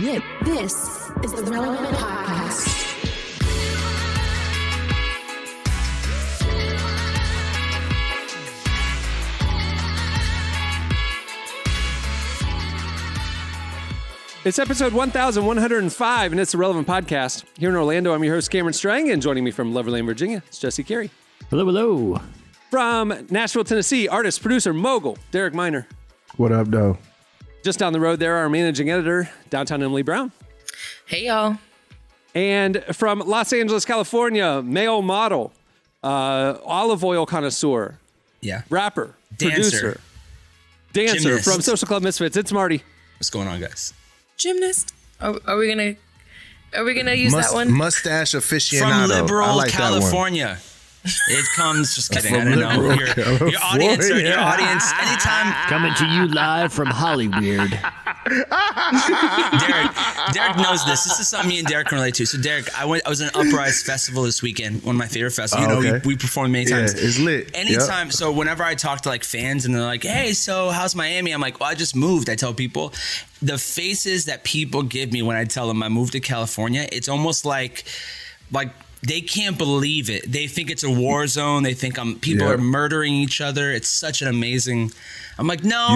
This is the Relevant Podcast. It's episode 1105, and it's the Relevant Podcast. Here in Orlando, I'm your host, Cameron Strang, and joining me from Loverland, Virginia, it's Jesse Carey. Hello, hello. From Nashville, Tennessee, artist, producer, mogul, Derek Miner. What up, though? Just down the road there, our managing editor, downtown Emily Brown. Hey, y'all. And from Los Angeles, California, male model, olive oil connoisseur, rapper, producer, dancer Gymnast. from Social Club Misfits, it's Marty. What's going on, guys? Gymnast. Are we gonna use that one? Mustache aficionado. From liberal I like California. It comes, just kidding, I From don't know. liberal Your audience, anytime. Coming to you live from Hollyweird. Derek knows this. This is something me and Derek can relate to. So Derek, I was at an Uprise festival this weekend, one of my favorite festivals. Okay. We performed many times. Yeah, it's lit. Anytime, So whenever I talk to like fans and they're like, hey, so how's Miami? I'm like, well, I just moved. I tell people the faces that people give me when I tell them I moved to California, it's almost like they can't believe it. They think it's a war zone. They think people are murdering each other. It's such an amazing. I'm like, no.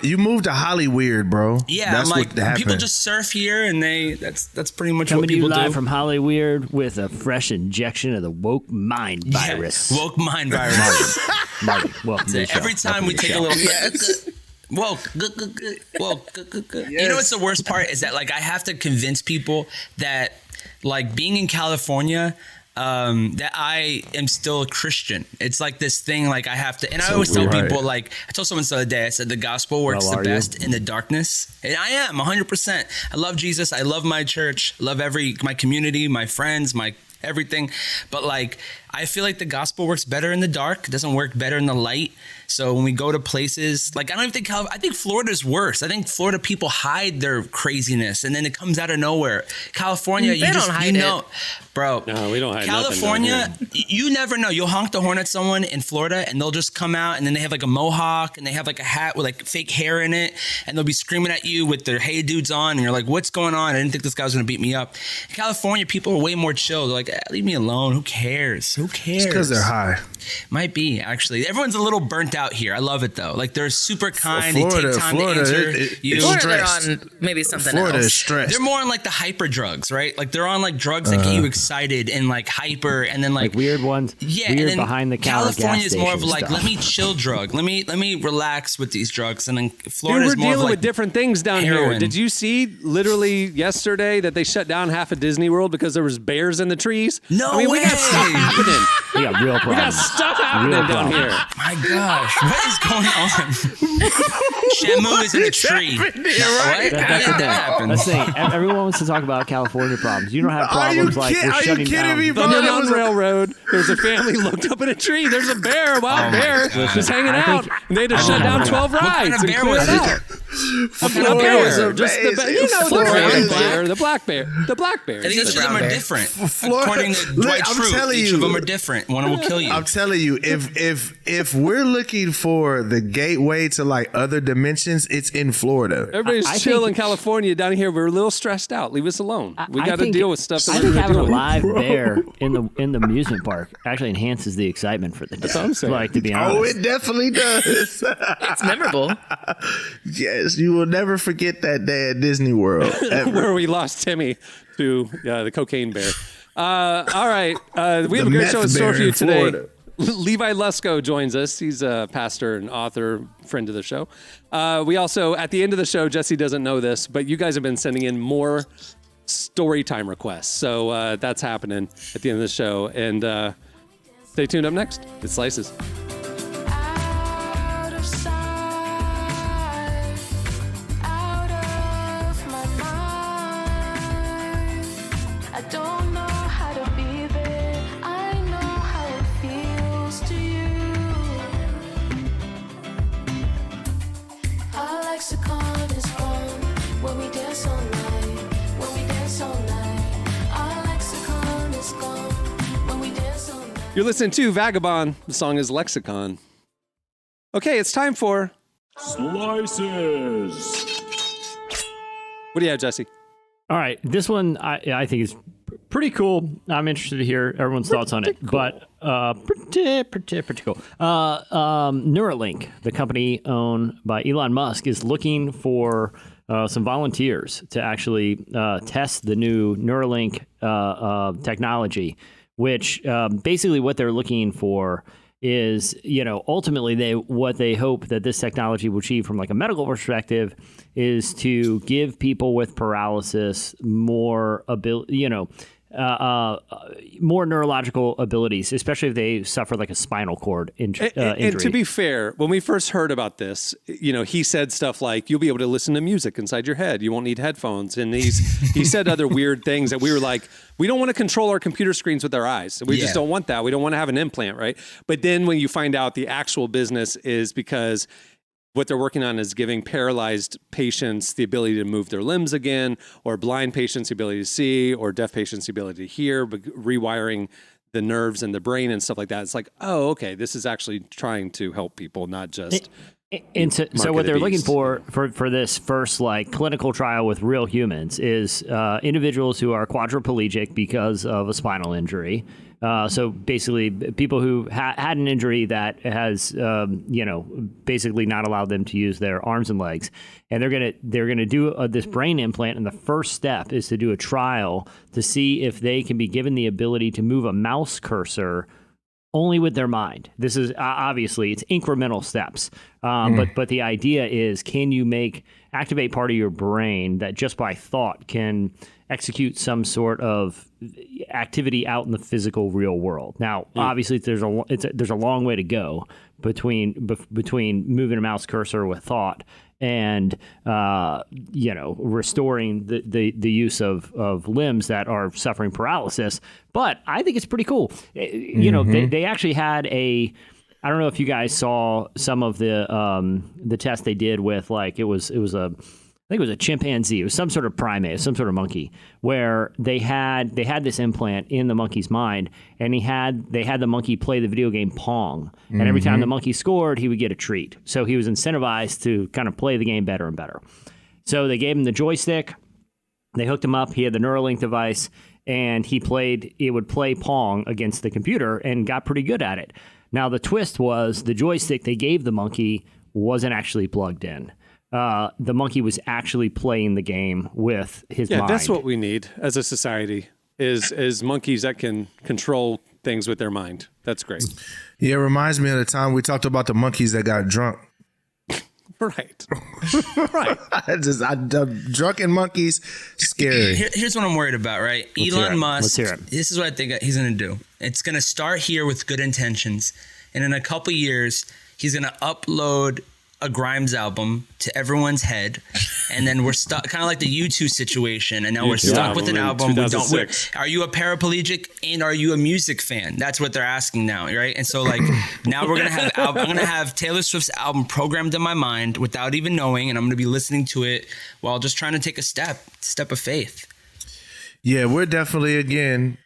You moved to Hollyweird, bro. Yeah, that's I'm like, what happened. people just surf here, and that's pretty much Coming what to you people live do. from Hollyweird with a fresh injection of the woke mind virus. Yeah, woke mind virus. Marty, welcome to the show. Every time we take a little. Woke. You know what's the worst part is that like I have to convince people that like being in California, that I am still a Christian. It's like this thing, like I have to, and I always tell people, like I told someone the other day, I said the gospel works the best in the darkness. And I am 100%. I love Jesus. I love my church. I love my community, my friends, my everything. But like, I feel like the gospel works better in the dark. It doesn't work better in the light. So when we go to places, like I don't even think I think Florida's worse. I think Florida people hide their craziness and then it comes out of nowhere. California, They don't hide it. Bro. No, we don't hide California, nothing down you never know. You'll honk the horn at someone in Florida and they'll just come out and then they have like a mohawk and they have like a hat with like fake hair in it and they'll be screaming at you with their hey dudes on and you're like, what's going on? I didn't think this guy was going to beat me up. In California, people are way more chill. They're like, leave me alone. Who cares? Who cares? It's because they're high. Might be, actually. Everyone's a little burnt out here. I love it, though. Like, they're super kind. Florida, they take time to answer you. Florida, they're on maybe something Florida else. is stressed. They're more on, like, the hyper drugs, right? Like, they're on, like, drugs that get you excited and, like, hyper and then, like weird ones. Yeah, weird and then behind the counter California gas is more of, station like, stuff. let me chill drug. Let me relax with these drugs. And then Dude, Florida we're is more of, dealing like, with different things down heroin. here. Did you see literally yesterday that they shut down half of Disney World because there was bears in the trees? No I mean, way. we got stuff happening. We got real We got problems. stuff happening Real down here. My gosh, what is going on? Shamu is in a tree. What? How did that happen? That's the thing. Everyone wants to talk about California problems. You don't have Are you problems like we're are you shutting kidding down. me, bro? The That was Underground Railroad. There was a family looked up in a tree. There's a bear, a wild bear, just hanging I out. think- And they had to shut down 12 What kind rides of and bear clear was it it? out. A Florida bear. was Just the amazing. you know the Florida brown is bear, the black bear, the black bear. I think each of brown them are bear. different. Florida- According to Look, Dwight I'm Schrute, telling each you. of them are different. One will kill you. I'm telling you, if we're looking for the gateway to like other dimensions, it's in Florida. Everybody's I chill think- in California. Down here, we're a little stressed out. Leave us alone. We I got to think- deal with stuff that I we're think going having to a deal with. live bear in the amusement park actually enhances the excitement for the day. That's what I'm saying. Like, to be honest. Oh, it definitely does. It's memorable. Yes, you will never forget that day at Disney World. ever. Where we lost Timmy to the cocaine bear. All right. We have The a great show in meth store bear for you in today. Florida. Levi Lusko joins us. He's a pastor and author, friend of the show. We also, at the end of the show, Jesse doesn't know this, but you guys have been sending in more Storytime requests. So that's happening at the end of the show. And stay tuned up next. It Slices. Out of sight, out of my mind. I don't know how to be there. I know how it feels to you. Our lexicon is gone when we dance all night. When we dance all night. Our lexicon is gone when we dance all night. You're listening to Vagabond. The song is Lexicon. Okay, it's time for Slices. What do you have, Jesse? All right, this one I think is pretty cool. I'm interested to hear everyone's thoughts on it, but pretty cool. Neuralink, the company owned by Elon Musk, is looking for some volunteers to actually test the new Neuralink technology, which basically what they're looking for is, ultimately what they hope that this technology will achieve from like a medical perspective is to give people with paralysis more ability, more neurological abilities, especially if they suffer like a spinal cord injury. And to be fair, when we first heard about this, he said stuff like, you'll be able to listen to music inside your head. You won't need headphones. And he said other weird things that we were like, we don't want to control our computer screens with our eyes. We just don't want that. We don't want to have an implant, right? But then when you find out the actual business is because what they're working on is giving paralyzed patients the ability to move their limbs again, or blind patients the ability to see, or deaf patients the ability to hear, but rewiring the nerves in the brain and stuff like that. It's like, oh, okay, this is actually trying to help people, not just... And so what they're looking for this first like clinical trial with real humans is individuals who are quadriplegic because of a spinal injury. So basically, people who had an injury that has, basically not allowed them to use their arms and legs, and they're gonna do this brain implant. And the first step is to do a trial to see if they can be given the ability to move a mouse cursor only with their mind. This is obviously it's incremental steps, but the idea is, can you activate part of your brain that just by thought can execute some sort of activity out in the physical real world? Now, obviously, there's a long way to go between moving a mouse cursor with thought and restoring the use of limbs that are suffering paralysis. But I think it's pretty cool. They actually had I don't know if you guys saw some of the tests they did with I think it was a chimpanzee. It was some sort of primate, some sort of monkey, where they had this implant in the monkey's mind, and they had the monkey play the video game Pong, and every time the monkey scored, he would get a treat. So he was incentivized to kind of play the game better and better. So they gave him the joystick, they hooked him up, he had the Neuralink device, and it would play Pong against the computer and got pretty good at it. Now the twist was the joystick they gave the monkey wasn't actually plugged in. The monkey was actually playing the game with his mind. Yeah, that's what we need as a society is monkeys that can control things with their mind. That's great. Yeah, it reminds me of the time we talked about the monkeys that got drunk. Right. Right. Drunken monkeys, scary. Here's what I'm worried about, right? Elon Musk, this is what I think he's going to do. It's going to start here with good intentions. And in a couple years, he's going to upload a Grimes album to everyone's head, and then we're stuck, kind of like the U2 situation, and now we're stuck with an album. Are you a paraplegic and are you a music fan? That's what they're asking now, right? And so now we're gonna have I'm gonna have Taylor Swift's album programmed in my mind without even knowing, and I'm gonna be listening to it while just trying to take a step of faith. Yeah, we're definitely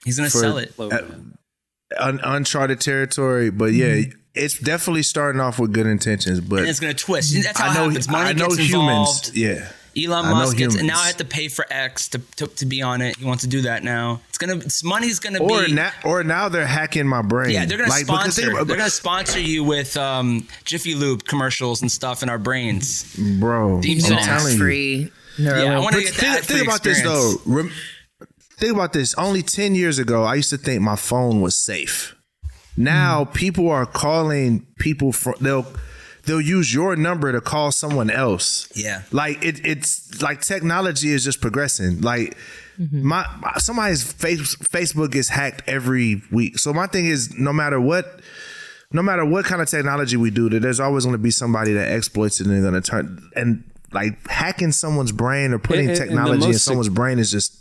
he's gonna sell it. Uncharted territory, but it's definitely starting off with good intentions, but and it's going to twist. That's how it happens. Money gets involved. Humans. Yeah, Elon Musk gets, and now I have to pay for X to be on it. He wants to do that now. Money's going to be. Or now they're hacking my brain. Yeah, they're going to sponsor. They're going to sponsor you with Jiffy Lube commercials and stuff in our brains, bro. I'm telling you. I want to get that. Think about this though. Think about this. Only 10 years ago, I used to think my phone was safe. Now people are calling people they'll use your number to call someone else. Yeah. It's like technology is just progressing. Somebody's Facebook gets hacked every week. So my thing is no matter what kind of technology we do, there's always going to be somebody that exploits it and they're going to turn and hacking someone's brain or putting technology in someone's brain is just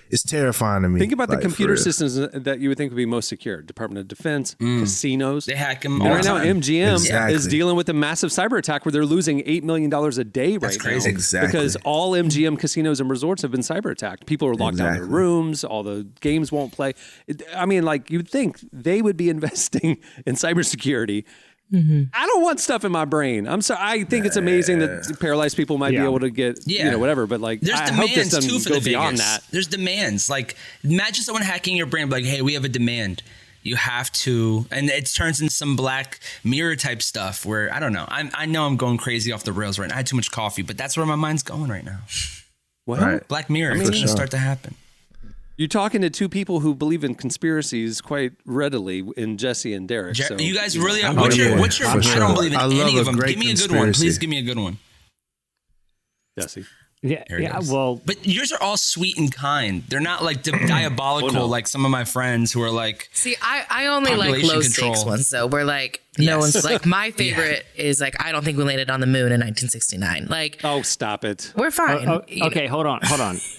it's terrifying to me. Think about the computer systems that you would think would be most secure. Department of Defense, casinos. They hack them all right the now, time. MGM is dealing with a massive cyber attack where they're losing $8 million a day That's right crazy. now. Exactly. Because all MGM casinos and resorts have been cyber attacked. People are locked out of their rooms. All the games won't play. You'd think they would be investing in cybersecurity I don't want stuff in my brain. I'm sorry. I think it's amazing that paralyzed people might be able to get, whatever. But like, there's I hope this demands too doesn't for go the beyond Vegas. that. There's demands. Like, imagine someone hacking your brain, like, hey, we have a demand. You have to, and it turns into some Black Mirror type stuff where I don't know. I know I'm going crazy off the rails right now. I had too much coffee, but that's where my mind's going right now. Well, Right. Black Mirror is going to start to happen. you're talking to two people who believe in conspiracies quite readily in Jesse and Derek. So, You guys really are. Oh, What's your? yeah, What's your? for I sure. don't believe in I love any a of them. great Give me a good one, conspiracy. please. Give me a good one. Jesse. Yeah, There it yeah. is. Well, But yours are all sweet and kind. They're not like diabolical like some of my friends who are like. See, I only like Population low control. stakes ones though. Where like Yes. no one's like my favorite is like I don't think we landed on the moon in 1969. Like Oh, stop it. we're fine. you okay, hold on,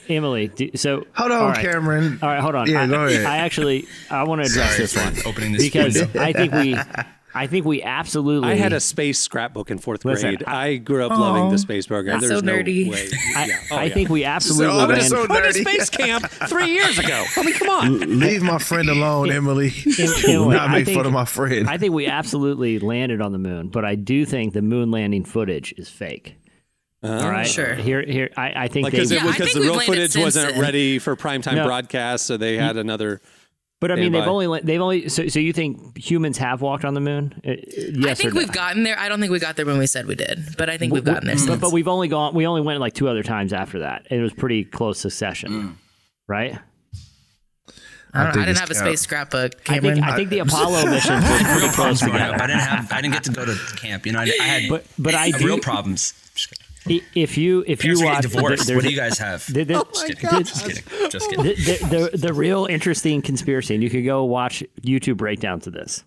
Emily. So Hold on, all right. Cameron. All right, hold on. Yeah, go ahead. I want to address this one Opening this because window. I think we absolutely. I had a space scrapbook in fourth Listen, grade. I grew up loving the space program. That's There's so no nerdy. way. I think we absolutely. So- landed- so I went to nerdy. space camp 3 years ago. I mean, come on. Leave my friend alone, Emily. Emily, Not I make think- fun of my friend. I think we absolutely landed on the moon, but I do think the moon landing footage is fake. All right, Sure. Here. I think Because they. Yeah, I because think the we've real landed footage since wasn't then. ready for primetime No. broadcast, so they had another. But I mean, Standby. they've only. So you think humans have walked on the moon? Yes I think or no? we've gotten there. I don't think we got there when we said we did, but I think we've gotten there since. But we only went like 2 other times after that. It was pretty close succession, right? I think didn't it's have a cap. space scrapbook, I Cameron. think the Apollo missions were pretty Real close problems growing together. up. I didn't get to go to camp. You know, I had But I do. real problems. Just kidding. If you Parents are watch, getting divorced. there's- What do you guys have? there- there- Just kidding. Just kidding. Just kidding. the real interesting conspiracy, and you could go watch YouTube breakdowns of this,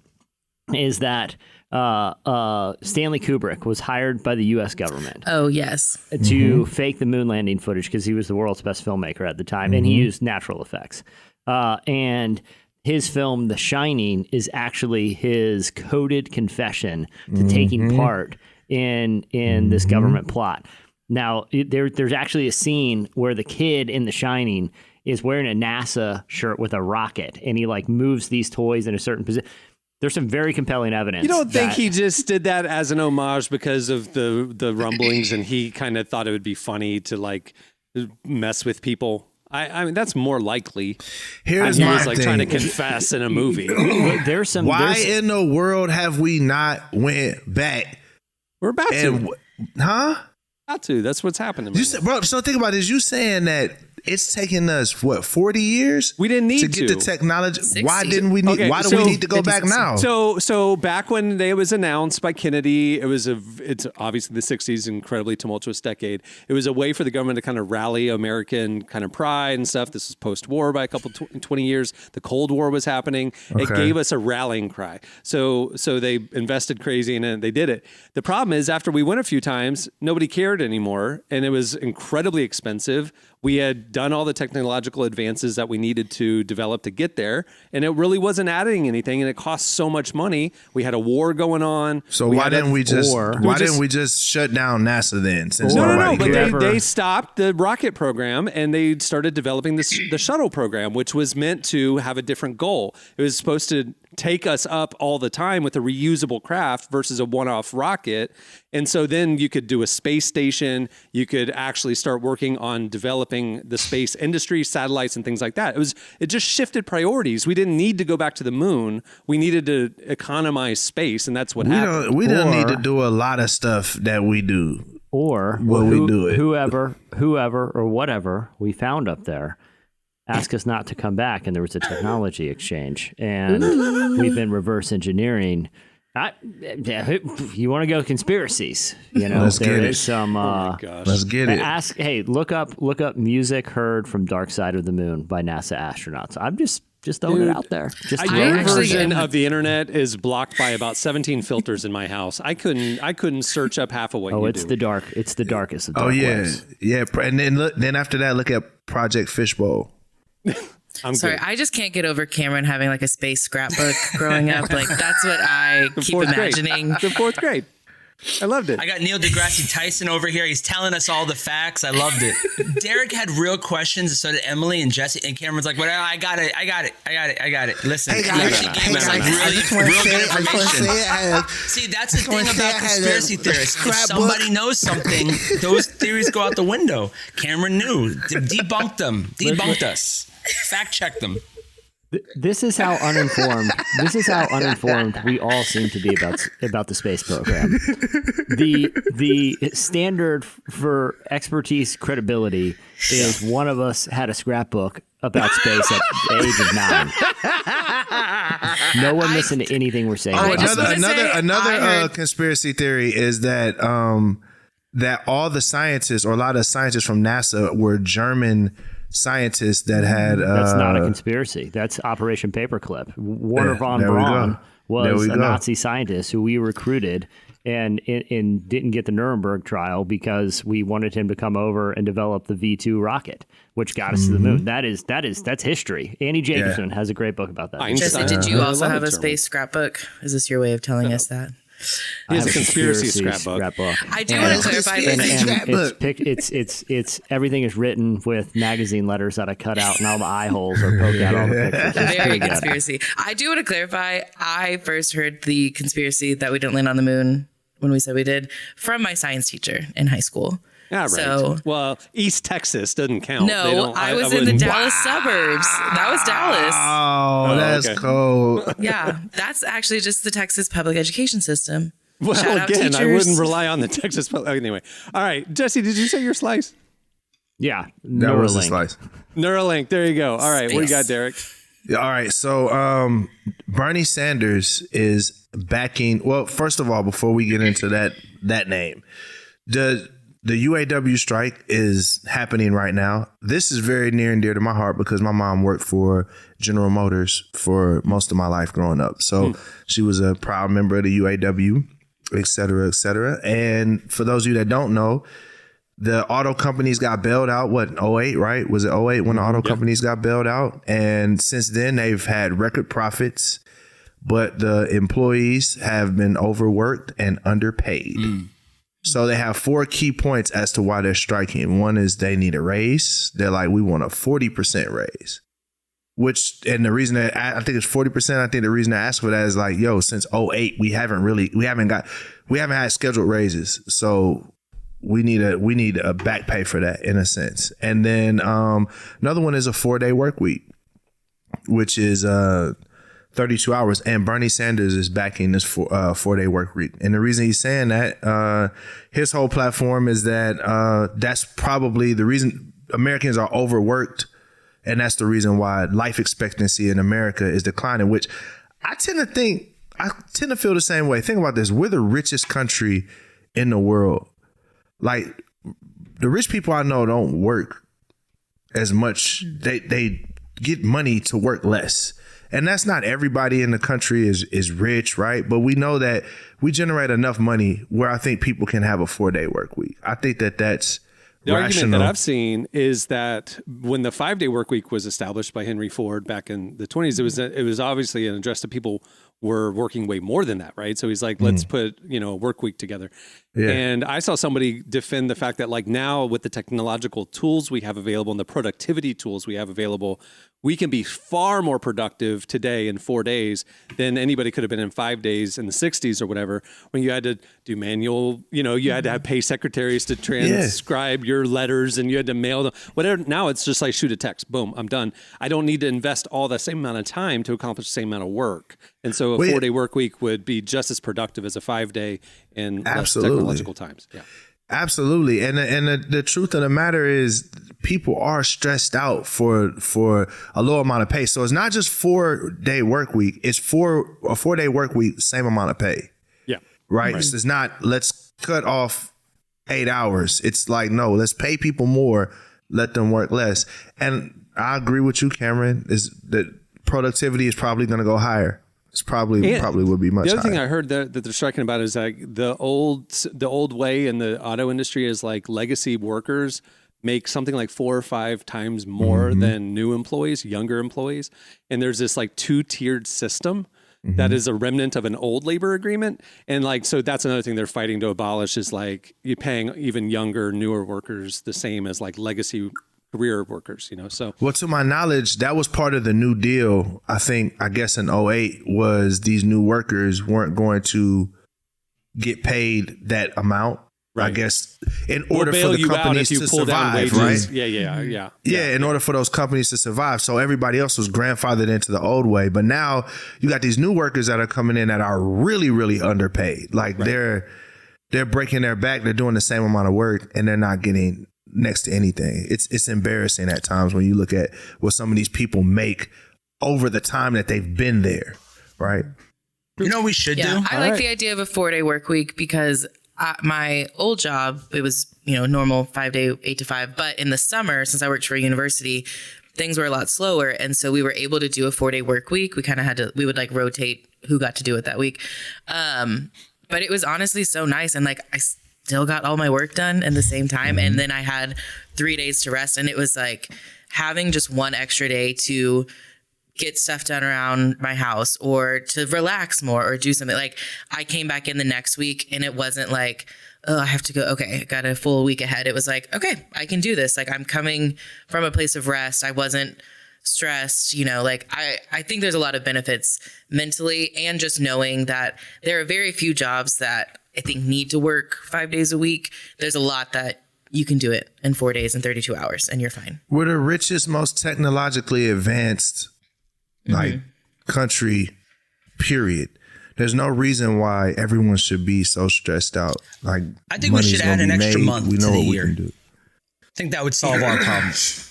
is that Stanley Kubrick was hired by the U.S. government Oh yes. to fake the moon landing footage because he was the world's best filmmaker at the time, and he used natural effects. And his film, The Shining, is actually his coded confession to taking part in this government plot. Now, there's actually a scene where the kid in The Shining is wearing a NASA shirt with a rocket, and he like moves these toys in a certain position. There's some very compelling evidence. You don't think that- he just did that as an homage because of the rumblings, and he kind of thought it would be funny to like mess with people? I mean, that's more likely. Here's He my was like thing. trying to confess in a movie. There's some. Why there's- in the world have we not went back? We're about And to. huh? About to. That's what's happening. You right said, now. bro, so think about this. You saying that it's taken us what 40 years? We didn't need to get to. the technology. 60. Why didn't we need? Okay, why do so- we need to go back now? So back when it was announced by Kennedy, it's obviously the 60s, incredibly tumultuous decade. It was a way for the government to kind of rally American kind of pride and stuff. This was post-war by a couple 20 years. The Cold War was happening. It Okay. gave us a rallying cry. So they invested crazy in it and they did it. The problem is after we went a few times, nobody cared anymore, and it was incredibly expensive. We had done all the technological advances that we needed to develop to get there, and it really wasn't adding anything, and it cost so much money. We had a war going on. So why didn't we just? or- Why didn't we just shut down NASA then? Since No, nobody but cared? they stopped the rocket program and they started developing the shuttle program, which was meant to have a different goal. It was supposed to take us up all the time with a reusable craft versus a one-off rocket. And so then you could do a space station. You could actually start working on developing the space industry, satellites, and things like that. It just shifted priorities. We didn't need to go back to the moon. We needed to economize space, and that's what happened. We don't need Or- to do a lot of stuff that we do. or When we do it. whoever or whatever we found up there asked us not to come back, and there was a technology exchange, and we've been reverse engineering. You want to go conspiracies? You know, Let's there get is it. some. Let's get it. Look up music heard from Dark Side of the Moon by NASA astronauts. I'm just throwing it out there. Just Your I actually- version of the internet is blocked by about 17 filters in my house. I couldn't search up half of what you it's do. the dark. It's the darkest of dark Oh yeah, webs. yeah. And then after that, look at Project Fishbowl. I'm Sorry, good. I just can't get over Cameron having like a space scrapbook growing up. Like that's what I keep Fourth grade. imagining. The fourth grade. I loved it. I got Neil deGrasse Tyson over here. He's telling us all the facts. I loved it. Derek had real questions, and so did Emily and Jesse. And Cameron's like, "Well, I got it. Listen, Hey, he guys, actually gave us like real good information. See, that's the thing about conspiracy theorists. If somebody knows something, those theories go out the window. Cameron knew. Debunked them. Debunked us. Fact checked them. This is how uninformed. We all seem to be about the space program. The standard for expertise, credibility is one of us had a scrapbook about space at the age of 9. No one listened to anything we're saying. Another conspiracy theory is that that all the scientists, or a lot of scientists from NASA, were German scientists that had. That's not a conspiracy. That's Operation Paperclip. Werner von Braun was a Nazi scientist who we recruited and didn't get the Nuremberg trial because we wanted him to come over and develop the V2 rocket, which got us to the moon. That's history. Annie Jacobson has a great book about that. Jesse, did you also have a space scrapbook? Is this your way of telling us that? He has a conspiracy scrapbook. I do want to clarify. It's everything is written with magazine letters that I cut out, and all the eye holes are poked out all the pictures. It's Very conspiracy. I do want to clarify. I first heard the conspiracy that we didn't land on the moon when we said we did from my science teacher in high school. Yeah, right. So, well, East Texas doesn't count. No, I was in the Dallas suburbs. That was Dallas. Oh, that's cool. Yeah, that's actually just the Texas public education system. Well, Shout out again, I teachers. wouldn't rely on the Texas. Anyway, all right, Jesse, did you say your slice? Yeah, That was the slice. Neuralink. There you go. All right, what do you got, Derek? Yeah, all right, so Bernie Sanders is backing. Well, first of all, before we get into that name, the UAW strike is happening right now. This is very near and dear to my heart because my mom worked for General Motors for most of my life growing up. So she was a proud member of the UAW, et cetera, et cetera. And for those of you that don't know, the auto companies got bailed out, what, 08, right? Was it 08 when the auto companies got bailed out? And since then, they've had record profits, but the employees have been overworked and underpaid. So they have 4 key points as to why they're striking. One is they need a raise. They're like, we want a 40% raise. And the reason that I think it's 40%, I think the reason I asked for that is like, since 08, we haven't had scheduled raises. So we need a back pay for that in a sense. And then another one is a 4-day work week, which is 32 hours, and Bernie Sanders is backing this 4-day work week. And the reason he's saying that, his whole platform is that that's probably the reason Americans are overworked, and that's the reason why life expectancy in America is declining, which I tend to feel the same way. Think about this. We're the richest country in the world. Like, the rich people I know don't work as much. They get money to work less. And that's not everybody in the country is rich, right? But we know that we generate enough money where I think people can have a 4-day work week. I think that's the rational. argument that I've seen is that when the 5-day work week was established by Henry Ford back in the 20s, it was obviously an address to people were working way more than that, right? So he's like, let's put, a work week together. Yeah. And I saw somebody defend the fact that like now with the technological tools we have available and the productivity tools we have available, we can be far more productive today in 4 days than anybody could have been in 5 days in the 60s or whatever, when you had to do manual, you had to have pay secretaries to transcribe your letters and you had to mail them, whatever. Now it's just like shoot a text, boom, I'm done. I don't need to invest all the same amount of time to accomplish the same amount of work. And so a 4-day work week would be just as productive as a 5-day in less technological times. Yeah. Absolutely. And the truth of the matter is people are stressed out for a low amount of pay. So it's not just 4-day work week. It's a 4-day work week, same amount of pay. Yeah. Right. So it's not, let's cut off 8 hours. It's like, no, let's pay people more, let them work less. And I agree with you, Cameron, is that productivity is probably going to go higher. It's probably would be much higher. The other thing I heard that they're striking about is like the old way in the auto industry is like legacy workers make something like 4 or 5 times more than new employees, younger employees. And there's this like 2-tiered system. that is a remnant of an old labor agreement. And like, so that's another thing they're fighting to abolish is like you paying even younger, newer workers the same as like legacy career workers, you know? So, well, to my knowledge, that was part of the New Deal. I guess in '08 was these new workers weren't going to get paid that amount. Right. I guess in order for the companies to survive, right? Yeah. In order for those companies to survive. So everybody else was grandfathered into the old way. But now you got these new workers that are coming in that are really, really underpaid. Like they're breaking their back. They're doing the same amount of work and they're not getting next to anything. It's embarrassing at times when you look at what some of these people make over the time that they've been there. Right. You know what we should do? I like the idea of a 4-day work week because my old job, it was, normal 5-day, 8 to 5. But in the summer, since I worked for a university, things were a lot slower. And so we were able to do a 4-day work week. We kind of we would like rotate who got to do it that week. But it was honestly so nice. And like, I still got all my work done at the same time. And then I had 3 days to rest. And it was like having just one extra day to get stuff done around my house or to relax more or do something. Like I came back in the next week and it wasn't like, oh, I have to go. Okay, I got a full week ahead. It was like, okay, I can do this. Like I'm coming from a place of rest. I wasn't stressed, like I think there's a lot of benefits mentally and just knowing that there are very few jobs that I think need to work 5 days a week. There's a lot that you can do it in 4 days and 32 hours and you're fine. We're the richest, most technologically advanced country, period. There's no reason why everyone should be so stressed out. Like I think we should add an extra month to the year. Do. I think that would solve our problems.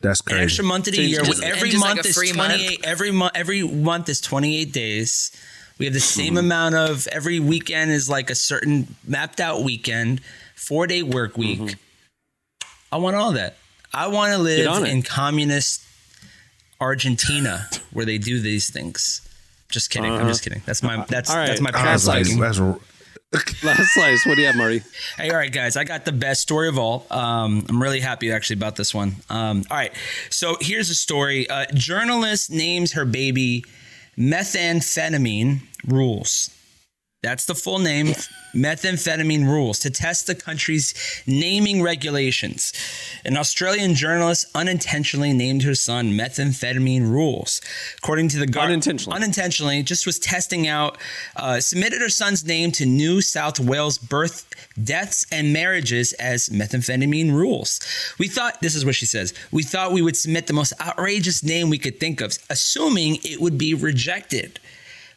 That's crazy. An extra month of the year. Every month like is 28. Every month is 28 days. We have the same amount of. Every weekend is like a certain mapped out weekend. 4-day work week. I want all that. I want to live in communist Argentina where they do these things. Just kidding. I'm just kidding. That's my that's my past life. Last slice. What do you have, Marty? Hey, all right, guys. I got the best story of all. I'm really happy actually about this one. All right. So here's a story. Journalist names her baby Methamphetamine Rules. That's the full name. Methamphetamine Rules to test the country's naming regulations. An Australian journalist unintentionally named her son Methamphetamine Rules. According to the unintentionally, just was testing out, submitted her son's name to New South Wales birth, deaths, and marriages as Methamphetamine Rules. We thought, this is what she says, we thought we would submit the most outrageous name we could think of, assuming it would be rejected.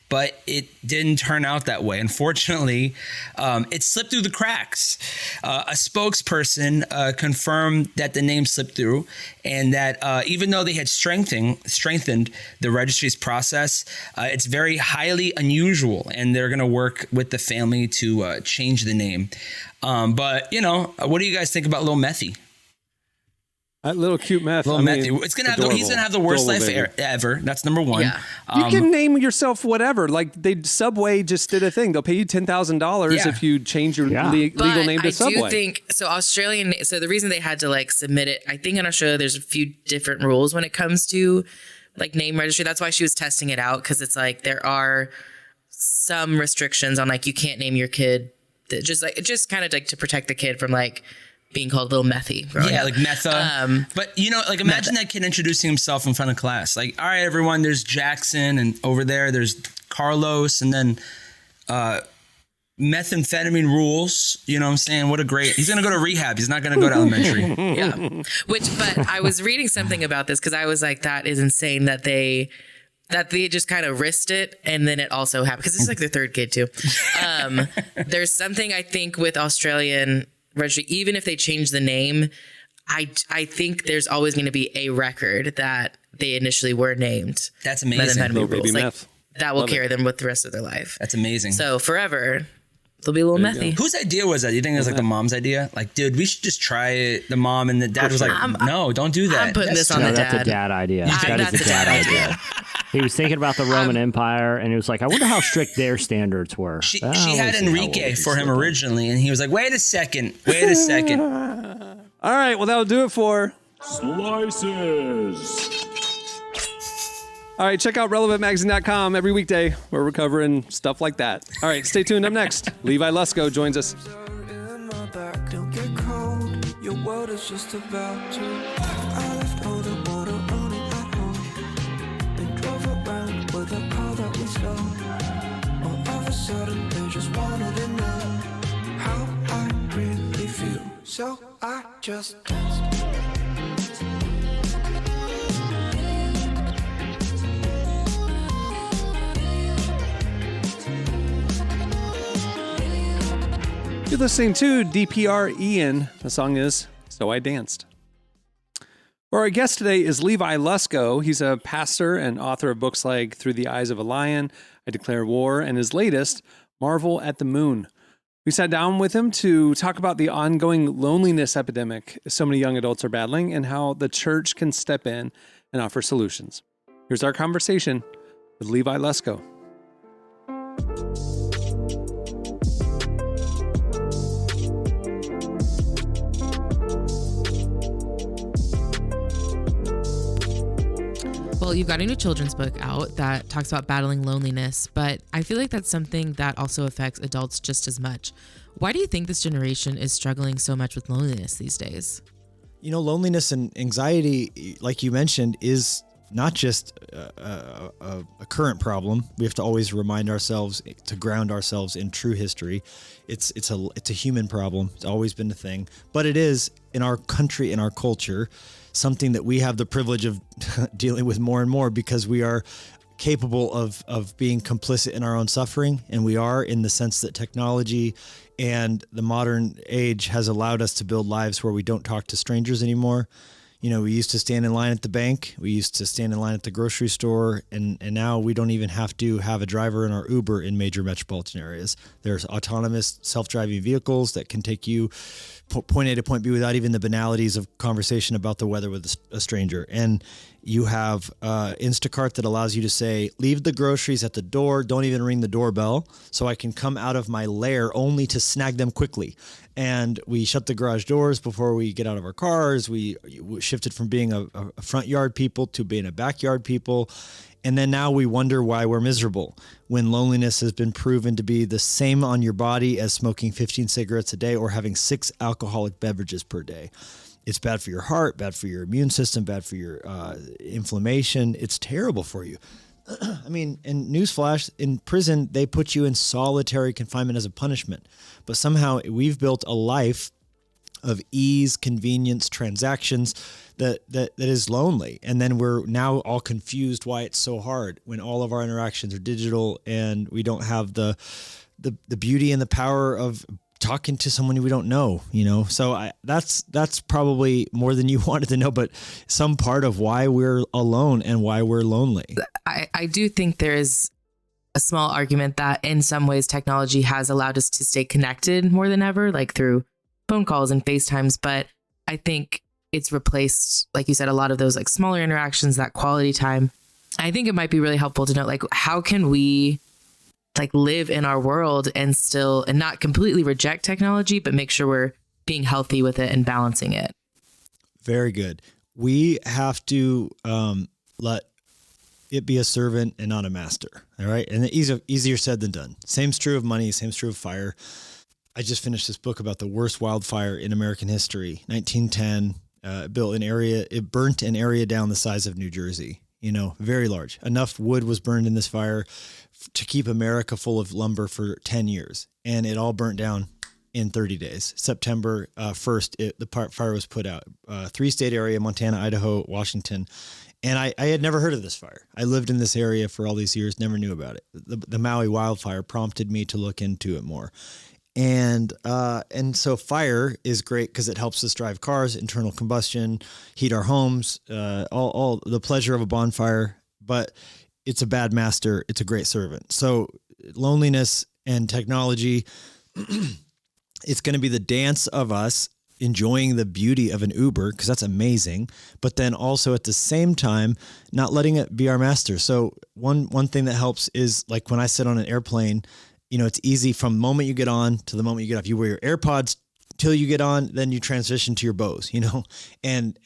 But it didn't turn out that way. Unfortunately, it slipped through the cracks. A spokesperson confirmed that the name slipped through and that even though they had strengthened the registry's process, it's very highly unusual and they're going to work with the family to change the name. But, what do you guys think about Lil Methy? That little cute meth. Methy. It's gonna have he's gonna have the worst life ever. That's number one. Yeah. You can name yourself whatever. Like Subway just did a thing. They'll pay you $10,000 if you change your legal name to Subway. I do think so. So the reason they had to submit it, I think in Australia there's a few different rules when it comes to name registry. That's why she was testing it out because it's there are some restrictions on you can't name your kid just kind of to protect the kid from being called Little Methy. Yeah, like Metha. But, imagine that kid introducing himself in front of class. All right, everyone, there's Jackson, and over there, there's Carlos, and then Methamphetamine Rules. You know what I'm saying? What a great... He's going to go to rehab. He's not going to go to elementary. Yeah. But I was reading something about this because I was like, that is insane that they just kind of risked it and then it also happened. Because it's their third kid, too. There's something, I think, with Australian... registry, even if they change the name, I think there's always going to be a record that they initially were named. That's amazing. Baby meth. That will carry them with the rest of their life. That's amazing. So forever, they'll be a little Methy. Whose idea was that? You think it was the mom's idea? Dude, we should just try it. The mom and the dad was like, no, don't do that. I'm putting this on the dad. That's a dad idea. That is a dad idea. He was thinking about the Roman Empire, and he was like, I wonder how strict their standards were. She had Enrique for him originally, and he was like, wait a second. All right, well, that'll do it for... Slices. All right, check out relevantmagazine.com every weekday where we're covering stuff like that. All right, stay tuned. Up next, Levi Lusko joins us. In my back, don't get cold. Your world is just about to. I left all the water running at home. Then drove around with a car that we stole. All of a sudden, they just wanted to know how I really feel. So I just danced. You're listening to DPR Ian. The song is So I Danced. Well, our guest today is Levi Lusko. He's a pastor and author of books like Through the Eyes of a Lion, I Declare War, and his latest, Marvel at the Moon. We sat down with him to talk about the ongoing loneliness epidemic so many young adults are battling and how the church can step in and offer solutions. Here's our conversation with Levi Lusko. Well, you've got a new children's book out that talks about battling loneliness, but I feel like that's something that also affects adults just as much. Why do you think this generation is struggling so much with loneliness these days? You know, loneliness and anxiety, like you mentioned, is not just a current problem. We have to always remind ourselves to ground ourselves in true history. It's a human problem. It's always been a thing, but it is in our country, in our culture, something that we have the privilege of dealing with more and more because we are capable of being complicit in our own suffering. And we are, in the sense that technology and the modern age has allowed us to build lives where we don't talk to strangers anymore. You know, we used to stand in line at the bank. We used to stand in line at the grocery store. And now we don't even have to have a driver in our Uber in major metropolitan areas. There's autonomous self-driving vehicles that can take you point A to point B without even the banalities of conversation about the weather with a stranger. And you have Instacart that allows you to say, leave the groceries at the door. Don't even ring the doorbell so I can come out of my lair only to snag them quickly. And we shut the garage doors before we get out of our cars. We shifted from being a front yard people to being a backyard people. And then now we wonder why we're miserable when loneliness has been proven to be the same on your body as smoking 15 cigarettes a day or having 6 alcoholic beverages per day. It's bad for your heart, bad for your immune system, bad for your inflammation. It's terrible for you. I mean, in newsflash, in prison, they put you in solitary confinement as a punishment. But somehow we've built a life of ease, convenience, transactions that is lonely. And then we're now all confused why it's so hard when all of our interactions are digital and we don't have the beauty and the power of talking to someone we don't know, you know? So that's probably more than you wanted to know, but some part of why we're alone and why we're lonely. I do think there is a small argument that in some ways technology has allowed us to stay connected more than ever, like through phone calls and FaceTimes. But I think it's replaced, like you said, a lot of those like smaller interactions, that quality time. I think it might be really helpful to know, like, how can we like live in our world and not completely reject technology, but make sure we're being healthy with it and balancing it. Very good. We have to let it be a servant and not a master. All right. And easier said than done. Same's true of money. Same's true of fire. I just finished this book about the worst wildfire in American history. 1910, it burnt an area down the size of New Jersey, you know, very large. Enough wood was burned in this fire to keep America full of lumber for 10 years. And it all burnt down in 30 days. September 1st, the fire was put out. 3-state area, Montana, Idaho, Washington. And I had never heard of this fire. I lived in this area for all these years, never knew about it. The Maui wildfire prompted me to look into it more. And so fire is great because it helps us drive cars, internal combustion, heat our homes, all the pleasure of a bonfire, but it's a bad master. It's a great servant. So loneliness and technology, it's going to be the dance of us enjoying the beauty of an Uber, because that's amazing, but then also at the same time, not letting it be our master. So one thing that helps is, like, when I sit on an airplane, you know, it's easy from the moment you get on to the moment you get off. You wear your AirPods till you get on, then you transition to your bows, and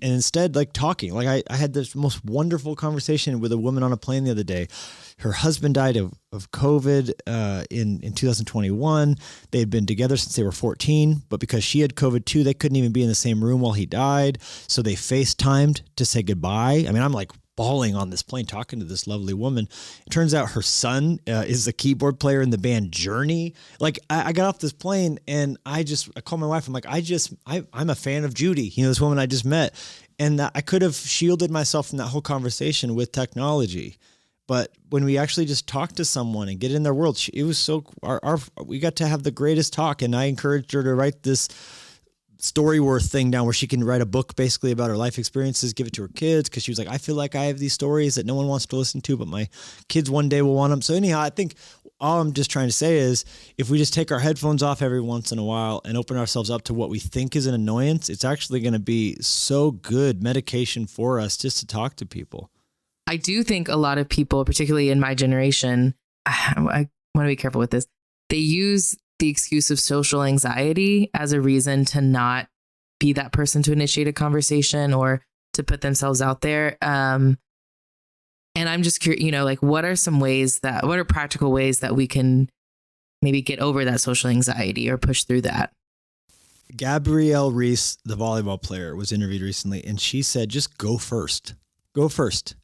instead like talking. Like I had this most wonderful conversation with a woman on a plane the other day. Her husband died of COVID in 2021. They had been together since they were 14, but because she had COVID too, they couldn't even be in the same room while he died. So they FaceTimed to say goodbye. I mean, I'm like bawling on this plane talking to this lovely woman. It turns out her son is the keyboard player in the band Journey. Like I got off this plane and I called my wife. I'm like, I'm a fan of Judy, this woman I just met. And I could have shielded myself from that whole conversation with technology. But when we actually just talk to someone and get in their world, it was so, we got to have the greatest talk. And I encouraged her to write this Storyworth thing down where she can write a book basically about her life experiences, give it to her kids. Cause she was like, I feel like I have these stories that no one wants to listen to, but my kids one day will want them. So anyhow, I think all I'm just trying to say is if we just take our headphones off every once in a while and open ourselves up to what we think is an annoyance, it's actually going to be so good medication for us just to talk to people. I do think a lot of people, particularly in my generation, I want to be careful with this. They use the excuse of social anxiety as a reason to not be that person to initiate a conversation or to put themselves out there. And I'm just curious, like what are practical ways that we can maybe get over that social anxiety or push through that? Gabrielle Reese, the volleyball player, was interviewed recently, and she said, just go first. Go first.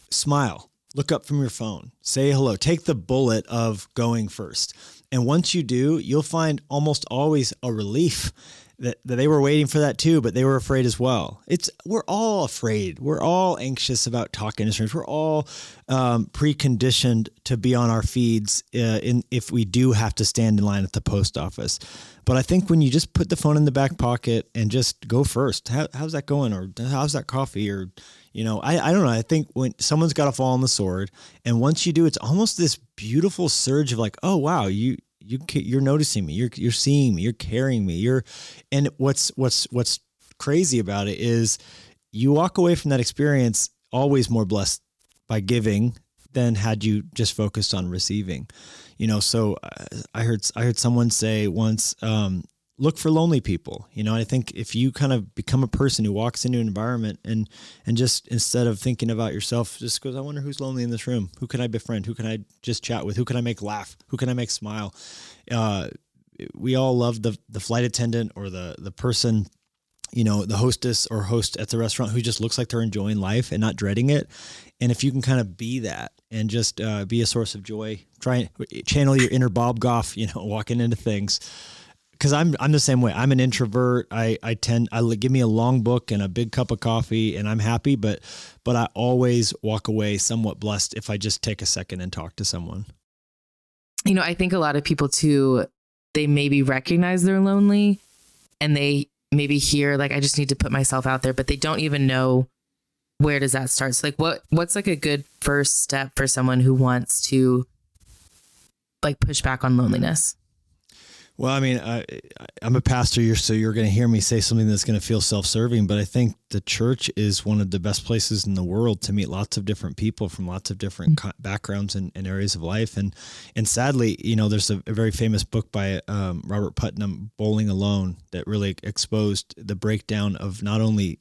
Smile. Look up from your phone. Say hello. Take the bullet of going first. And once you do, you'll find almost always a relief that they were waiting for that too, but they were afraid as well. We're all afraid. We're all anxious about talking to strangers. We're all preconditioned to be on our feeds if we do have to stand in line at the post office. But I think when you just put the phone in the back pocket and just go first, how's that going? Or how's that coffee? Or, I don't know. I think when someone's got to fall on the sword, and once you do, it's almost this beautiful surge of like, oh, wow, you're noticing me, you're seeing me, you're carrying me, and what's crazy about it is you walk away from that experience always more blessed by giving than had you just focused on receiving. So I heard someone say once, look for lonely people. I think if you kind of become a person who walks into an environment and just instead of thinking about yourself, just goes, I wonder who's lonely in this room. Who can I befriend? Who can I just chat with? Who can I make laugh? Who can I make smile? We all love the flight attendant or the person, the hostess or host at the restaurant who just looks like they're enjoying life and not dreading it. And if you can kind of be that and just be a source of joy, try and channel your inner Bob Goff, walking into things. Because I'm the same way. I'm an introvert. I give me a long book and a big cup of coffee and I'm happy, but I always walk away somewhat blessed if I just take a second and talk to someone. I think a lot of people too, they maybe recognize they're lonely and they maybe hear like, I just need to put myself out there, but they don't even know where does that start. So like what's like a good first step for someone who wants to like push back on loneliness? Well, I mean, I'm a pastor, so you're going to hear me say something that's going to feel self-serving, but I think the church is one of the best places in the world to meet lots of different people from lots of different backgrounds and areas of life. And sadly, there's a very famous book by Robert Putnam, Bowling Alone, that really exposed the breakdown of not only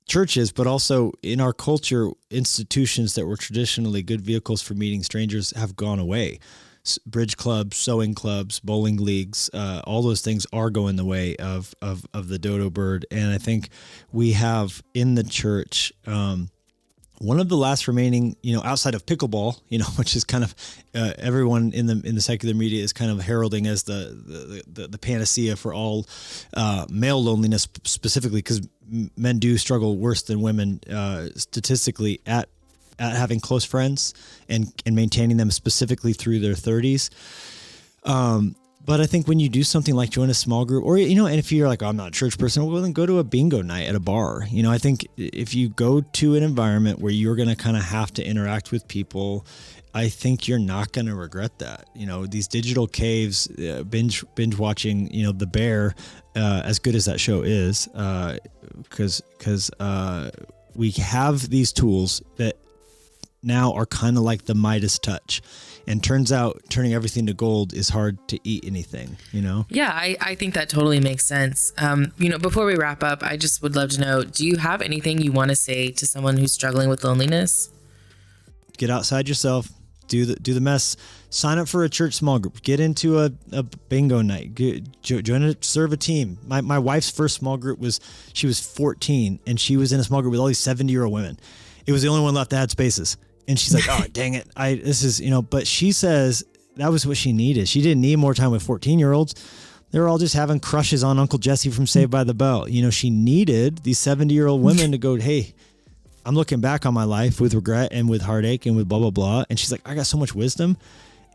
churches, but also in our culture, institutions that were traditionally good vehicles for meeting strangers have gone away. Bridge clubs, sewing clubs, bowling leagues, all those things are going the way of the dodo bird. And I think we have in the church one of the last remaining, outside of pickleball, which is kind of everyone in the secular media is kind of heralding as the panacea for all male loneliness, specifically because men do struggle worse than women statistically at having close friends and maintaining them specifically through their 30s. But I think when you do something like join a small group or, and if you're like, oh, I'm not a church person, well, then go to a bingo night at a bar. I think if you go to an environment where you're going to kind of have to interact with people, I think you're not going to regret that. These digital caves, binge watching, The Bear, as good as that show is, because we have these tools that now are kind of like the Midas touch. And turns out turning everything to gold is hard to eat anything, you know? Yeah, I think that totally makes sense. Before we wrap up, I just would love to know, do you have anything you want to say to someone who's struggling with loneliness? Get outside yourself, do the mess, sign up for a church small group, get into a bingo night, serve a team. My wife's first small group she was 14 and she was in a small group with all these 70-year-old women. It was the only one left that had spaces. And she's like, oh, dang it. But she says that was what she needed. She didn't need more time with 14-year-olds. They were all just having crushes on Uncle Jesse from Saved by the Bell. She needed these 70-year-old women to go, hey, I'm looking back on my life with regret and with heartache and with blah, blah, blah. And she's like, I got so much wisdom.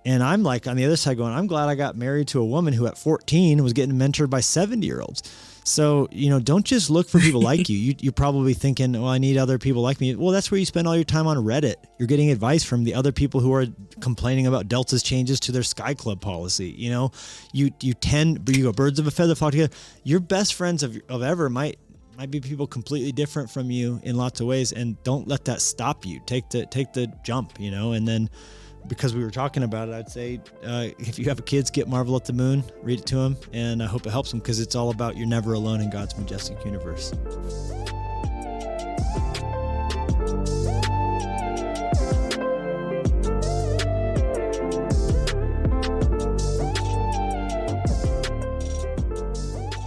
And I'm like on the other side going, I'm glad I got married to a woman who at 14 was getting mentored by 70-year-olds. So, don't just look for people like you. You're probably thinking, well, I need other people like me. Well, that's where you spend all your time on Reddit. You're getting advice from the other people who are complaining about Delta's changes to their Sky Club policy. You go birds of a feather flock together. Your best friends of ever might be people completely different from you in lots of ways, and don't let that stop you. Take the jump, and then, because we were talking about it, I'd say if you have kids, get Marvel at the Moon, read it to them, and I hope it helps them, because it's all about you're never alone in God's majestic universe.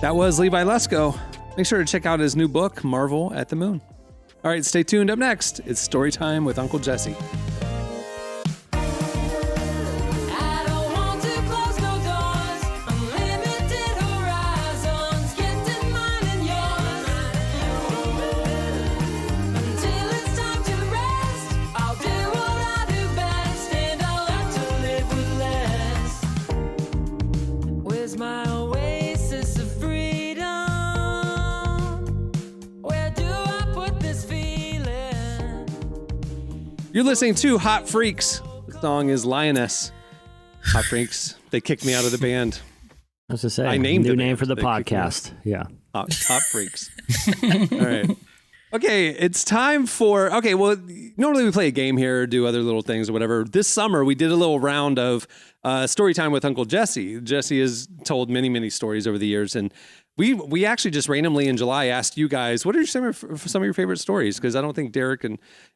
That was Levi Lusko. Make sure to check out his new book, Marvel at the Moon. All right, stay tuned. Up next, it's Storytime with Uncle Jesse. I don't want to close no doors. Unlimited horizons, getting mine and yours. Until it's time to rest, I'll do what I do best, and I'll learn to live with less. Where's my oasis of freedom? Where do I put this feeling? You're listening to Hot Freaks. The song is Lioness. Hot Freaks. They kicked me out of the band. I was to say, I named new the name band. for the They kicked me out. podcast. Yeah. Hot Freaks. All right. Okay, it's time for... Okay, well, normally we play a game here, do other little things or whatever. This summer, we did a little round of story time with Uncle Jesse. Jesse has told many, many stories over the years, and we actually just randomly in July asked you guys, what are some of your favorite stories? Because I don't think Derek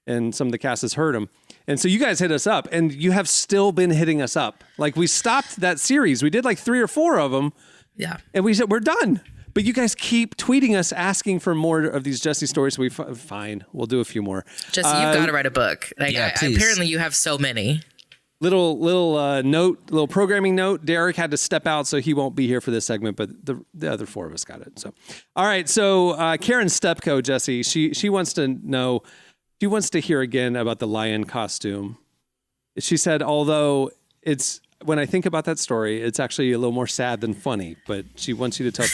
and some of the cast has heard them. And so you guys hit us up, and you have still been hitting us up. Like, we stopped that series. We did like 3 or 4 of them. Yeah. And we said, we're done. But you guys keep tweeting us asking for more of these Jesse stories. So fine, we'll do a few more. Jesse, you've got to write a book. Like, yeah, please. Apparently you have so many. Little programming note. Derek had to step out, so he won't be here for this segment, but the other 4 of us got it. So, all right. So Karen Stepko, Jesse, she wants to know, she wants to hear again about the lion costume. She said, although when I think about that story, it's actually a little more sad than funny, but she wants you to tell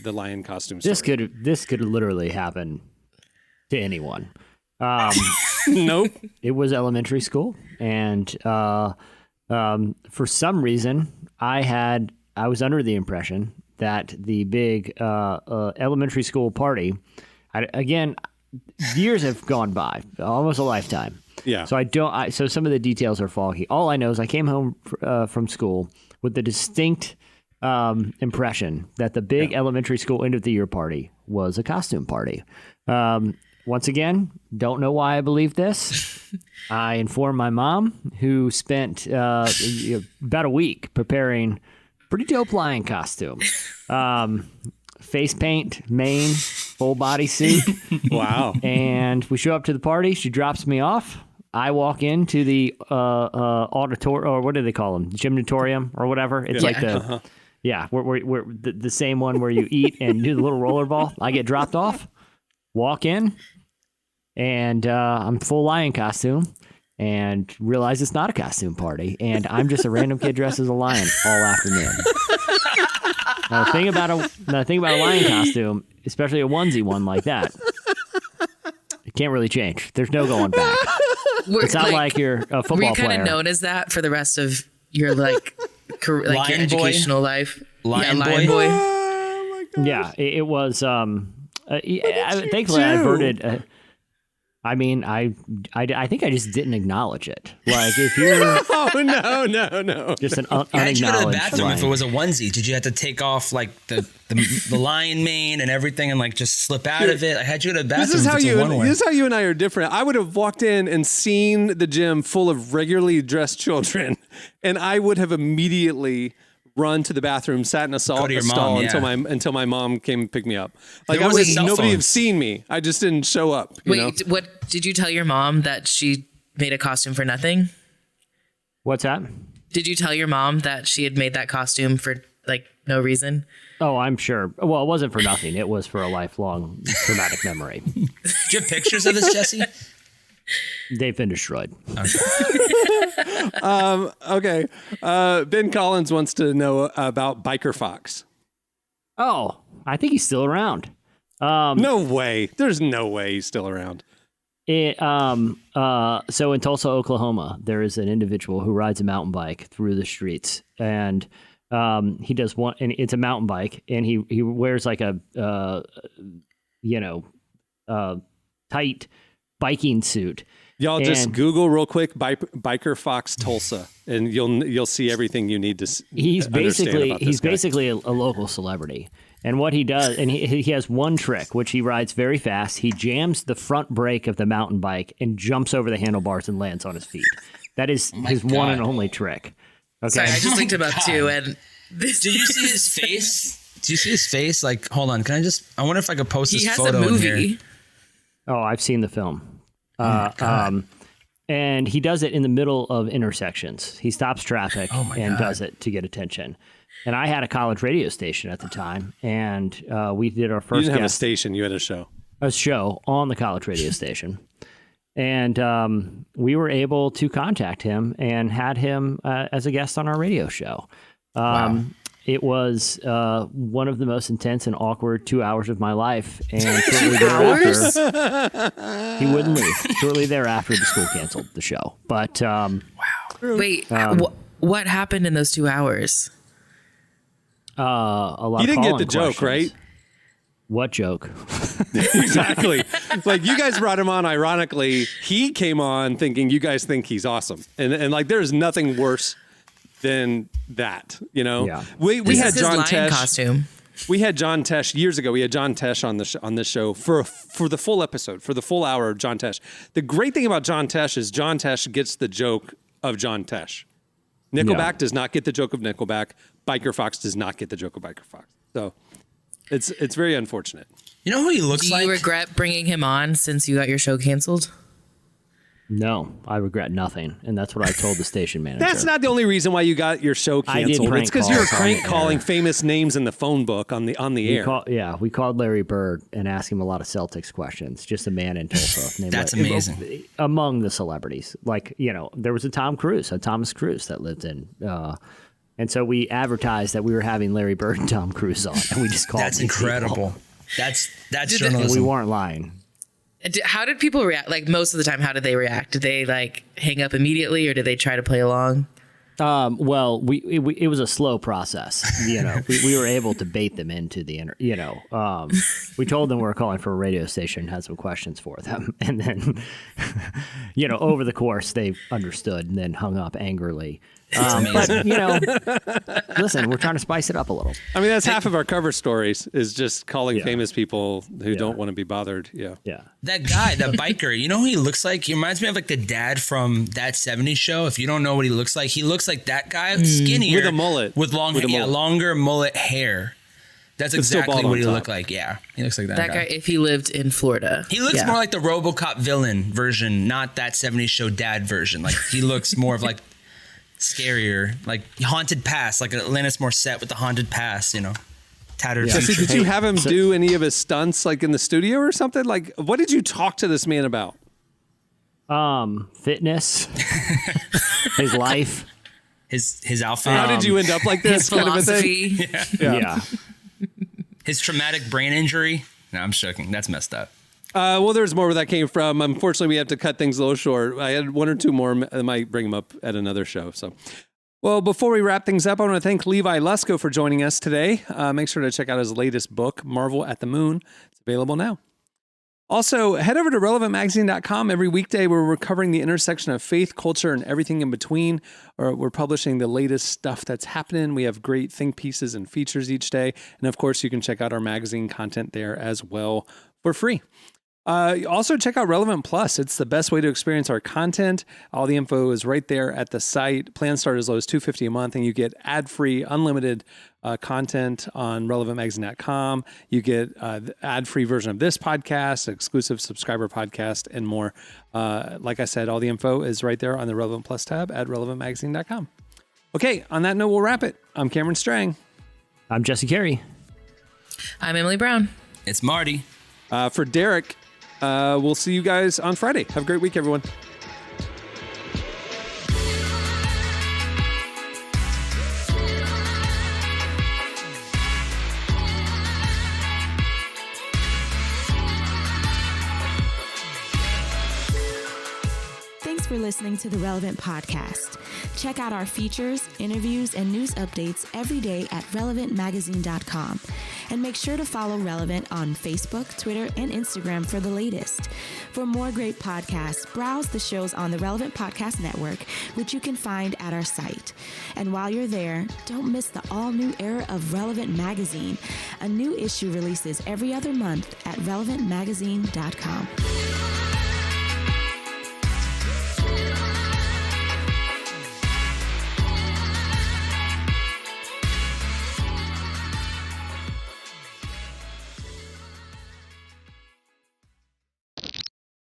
the lion costume story. This could literally happen to anyone. Nope. It was elementary school, and for some reason, I was under the impression that the big elementary school party, again, years have gone by, almost a lifetime. Yeah. So so some of the details are foggy. All I know is I came home from school with the distinct impression that the big elementary school end of the year party was a costume party. Once again, don't know why I believe this. I informed my mom, who spent about a week preparing pretty dope lion costume. Face paint, mane, full body suit. Wow. And we show up to the party. She drops me off. I walk into the auditorium, or what do they call them? Gymnatorium or whatever. It's like the, we're the same one where you eat and do the little rollerball. I get dropped off, walk in, and I'm full lion costume, and realize it's not a costume party, and I'm just a random kid dressed as a lion all afternoon. Now, the thing about a lion costume, especially a onesie one like that, it can't really change. There's no going back. It's not like you're a football player. Were you kind of known as that for the rest of your career, your Lion educational life? Lion Lion boy. boy. Yeah, it was. Thankfully, I I mean, I think I just didn't acknowledge it. Like, if you're Oh no. just an How'd you go to the unacknowledged bathroom if it line. was a onesie? Did you have to take off like the lion mane and everything and like just slip out of it? Like, how'd you go to the bathroom? This is how if it's a one-way? this is how you and I are different. I would have walked in and seen the gym full of regularly dressed children, and I would have immediately run to the bathroom, sat in a to your stall mom, yeah. until my mom came and picked me up. Like, There wasn't cell nobody had phones. seen me. I just didn't show up. You know? Wait, what did you tell your mom that she made a costume for nothing? What's that? Did you tell your mom that she had made that costume for like no reason? Oh, I'm sure. Well, it wasn't for nothing. It was for a lifelong traumatic memory. Do you have pictures of this, Jesse? They've been destroyed. Okay. Ben Collins wants to know about Biker Fox. Oh, I think he's still around. No way. There's no way he's still around. So in Tulsa, Oklahoma, there is an individual who rides a mountain bike through the streets, and he does one, and it's a mountain bike, and he wears like a tight biking suit. Y'all just And- Google real quick Biker Fox Tulsa, and you'll see everything you need to. He's understand about this guy. basically a local celebrity. And what he does, and he has one trick, which he rides very fast. He jams the front brake of the mountain bike and jumps over the handlebars and lands on his feet. That is his one and only trick. Okay. Sorry, I just linked him up too, and this Did you see his face? Do you see his face? Like, hold on. Can I just? I wonder if I could post he this has a photo in here. movie. Oh, I've seen the film. And he does it in the middle of intersections. He stops traffic and does it to get attention. And I had a college radio station at the time, and we did our You first didn't have a guest station. You had a show. a show on the college radio station. And we were able to contact him and had him as a guest on our radio show. It was one of the most intense and awkward 2 hours of my life. And shortly thereafter, he wouldn't leave. Shortly thereafter, the school canceled the show. But Wait, what happened in those 2 hours? a lot You of didn't get call-in the joke, questions. right? What joke? Exactly. Like, you guys brought him on ironically. He came on thinking you guys think he's awesome, and like there's nothing worse than that. You know. Yeah. We This had is his John lion Tesh. costume. We had John Tesh years ago. We had John Tesh on this show for the full episode, for the full hour of John Tesh. The great thing about John Tesh is John Tesh gets the joke of John Tesh. Nickelback does not get the joke of Nickelback. Biker Fox does not get the joke of Biker Fox. So it's very unfortunate. You know who he looks Do like? you regret bringing him on since you got your show canceled? No, I regret nothing, and that's what I told the station manager. That's not the only reason why you got your show I did canceled. prank It's because you're calls on crank the calling air. famous names in the phone book on the air. We called Larry Bird and asked him a lot of Celtics questions. Just a man in Tulsa. named That's Larry- amazing. Among the celebrities, like there was a Thomas Cruise that lived in, and so we advertised that we were having Larry Bird and Tom Cruise on, and we just called. That's these people. incredible. That's Did they- And journalism. we weren't lying. How did people react? Like most of the time, how did they react? Did they like hang up immediately, or did they try to play along? Well, it was a slow process. We were able to bait them into the we told them we were calling for a radio station, had some questions for them, and then over the course they understood and then hung up angrily. But listen, we're trying to spice it up a little. I mean, that's half of our cover stories is just calling famous people who don't want to be bothered. Yeah. Yeah. That guy, that biker, you know who he looks like? He reminds me of like the dad from That 70s Show. If you don't know what he looks like, he looks like that guy, skinnier. With a mullet. With long, With a mullet. longer mullet hair. That's But still exactly bald what on he top. looked like. Yeah. He looks like that, That guy, if he lived in Florida, He looks more like the RoboCop villain version, not That 70s Show dad version. Like he looks more of like scarier, like Haunted Past, like Atlantis Morissette with the Haunted Past, tattered. Jesse, future. did you have him do any of his stunts like in the studio or something? Like, what did you talk to this man about? Fitness, his life. His outfit, How did you end up like this his kind of a thing? philosophy. Yeah. his traumatic brain injury. No, I'm joking. That's messed up. Well, there's more where that came from. Unfortunately, we have to cut things a little short. I had one or two more. I might bring them up at another show. So, well, before we wrap things up, I want to thank Levi Lusko for joining us today. Make sure to check out his latest book, Marvel at the Moon. It's available now. Also, head over to relevantmagazine.com. Every weekday, where we're covering the intersection of faith, culture, and everything in between. Or we're publishing the latest stuff that's happening. We have great think pieces and features each day. And of course, you can check out our magazine content there as well for free. Also, check out Relevant Plus. It's the best way to experience our content. All the info is right there at the site. Plans start as low as $250 a month, and you get ad-free, unlimited content on relevantmagazine.com. You get the ad-free version of this podcast, exclusive subscriber podcast, and more. Like I said, all the info is right there on the Relevant Plus tab at relevantmagazine.com. Okay, on that note, we'll wrap it. I'm Cameron Strang. I'm Jesse Carey. I'm Emily Brown. It's Marty. For Derek, we'll see you guys on Friday. Have a great week, everyone. Thanks for listening to the Relevant Podcast. Check out our features, interviews, and news updates every day at relevantmagazine.com. And make sure to follow Relevant on Facebook, Twitter, and Instagram for the latest. For more great podcasts, browse the shows on the Relevant Podcast Network, which you can find at our site. And while you're there, don't miss the all-new era of Relevant Magazine. A new issue releases every other month at relevantmagazine.com.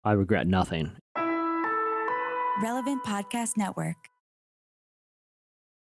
I regret nothing. Relevant Podcast Network.